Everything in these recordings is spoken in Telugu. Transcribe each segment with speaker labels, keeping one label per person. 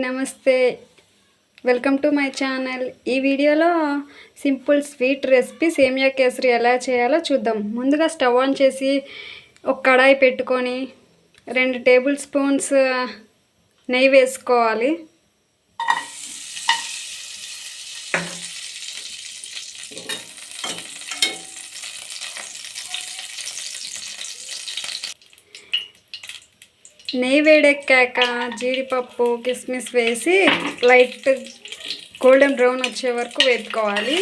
Speaker 1: నమస్తే, వెల్కమ్ టు మై ఛానల్. ఈ వీడియోలో సింపుల్ స్వీట్ రెసిపీ సేమియా కేసరి ఎలా చేయాలో చూద్దాం. ముందుగా స్టవ్ ఆన్ చేసి ఒక కడాయి పెట్టుకొని 2 టేబుల్ స్పూన్స్ నెయ్యి వేసుకోవాలి. నెయ్యి వేడెక్కాక జీడిపప్పు కిస్మిస్ వేసి లైట్ గోల్డెన్ బ్రౌన్ వచ్చే వరకు వేపుకోవాలి.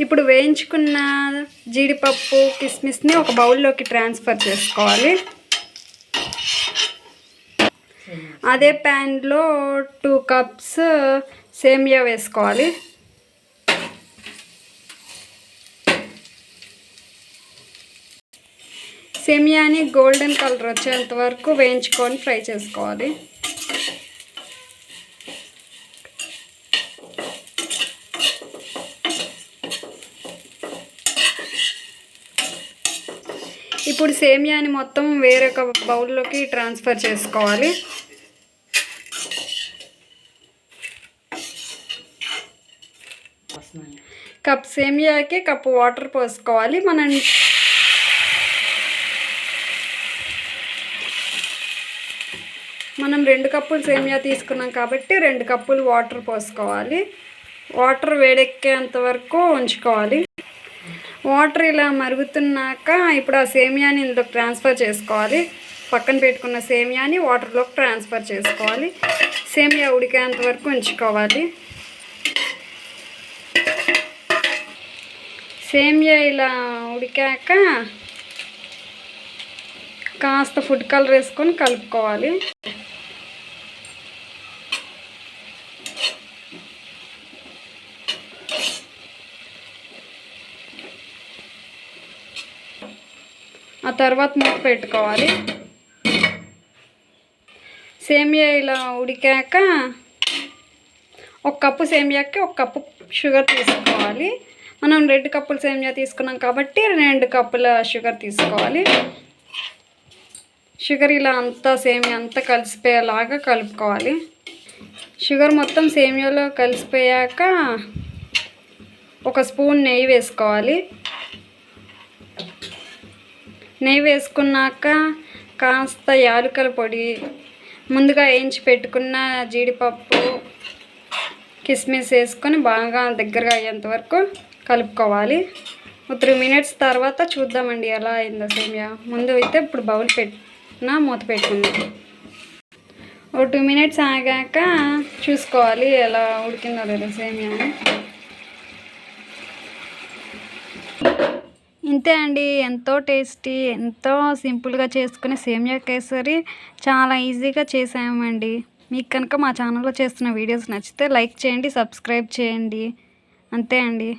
Speaker 1: ఇప్పుడు వేయించుకున్న జీడిపప్పు కిస్మిస్ని ఒక బౌల్లోకి ట్రాన్స్ఫర్ చేసుకోవాలి. అదే ప్యాన్లో 2 కప్స్ సేమియా వేసుకోవాలి. సేమియాని గోల్డెన్ కలర్ వచ్చేంత వరకు వేయించుకొని ఫ్రై చేసుకోవాలి. ఇప్పుడు సేమియాని మొత్తం వేరొక బౌల్లోకి ట్రాన్స్ఫర్ చేసుకోవాలి. కప్ సేమియాకి కప్పు వాటర్ పోసుకోవాలి. మనం 2 కప్పులు సేమియా తీసుకున్నాం కాబట్టి 2 కప్పులు వాటర్ పోసుకోవాలి. వాటర్ వేడెక్కేంత వరకు ఉంచుకోవాలి. వాటర్ ఇలా మరుగుతున్నాక ఇప్పుడు ఆ సేమియాని ఇందులోకి ట్రాన్స్ఫర్ చేసుకోవాలి. పక్కన పెట్టుకున్న సేమియాని వాటర్లోకి ట్రాన్స్ఫర్ చేసుకోవాలి. సేమియా ఉడికేంత వరకు ఉంచుకోవాలి. సేమియా ఇలా ఉడికాక కాస్త ఫుడ్ కలర్ వేసుకొని కలుపుకోవాలి. ఆ తర్వాత మూత పెట్టుకోవాలి. సేమియా ఇలా ఉడికాక 1 కప్పు సేమియాకి 1 కప్పు షుగర్ తీసుకోవాలి. మనం 2 కప్పులు సేమియా తీసుకున్నాం కాబట్టి 2 కప్పుల షుగర్ తీసుకోవాలి. షుగర్ ఇలా సేమియా అంతా కలిసిపోయేలాగా కలుపుకోవాలి. షుగర్ మొత్తం సేమియాలో కలిసిపోయాక 1 స్పూన్ నెయ్యి వేసుకోవాలి. నెయ్యి వేసుకున్నాక కాస్త యాలకుల పొడి, ముందుగా వేయించి పెట్టుకున్న జీడిపప్పు కిస్మిస్ వేసుకొని బాగా దగ్గరగా అయ్యేంత వరకు కలుపుకోవాలి. 3 మినిట్స్ తర్వాత చూద్దామండి ఎలా అయిందో సేమియా. ముందు అయితే ఇప్పుడు బౌల్ పెట్టినా మూత పెట్టుకుంది. 2 మినిట్స్ ఆగాక చూసుకోవాలి ఎలా ఉడికిందో లేదో సేమియా. ఇంతే అండి, ఎంతో టేస్టీ, ఎంతో సింపుల్గా చేసుకునే సేమియా కేసరి చాలా ఈజీగా చేసామండి. మీకు కనుక మా ఛానల్లో చేస్తున్న వీడియోస్ నచ్చితే లైక్ చేయండి, సబ్స్క్రైబ్ చేయండి. అంతే అండి.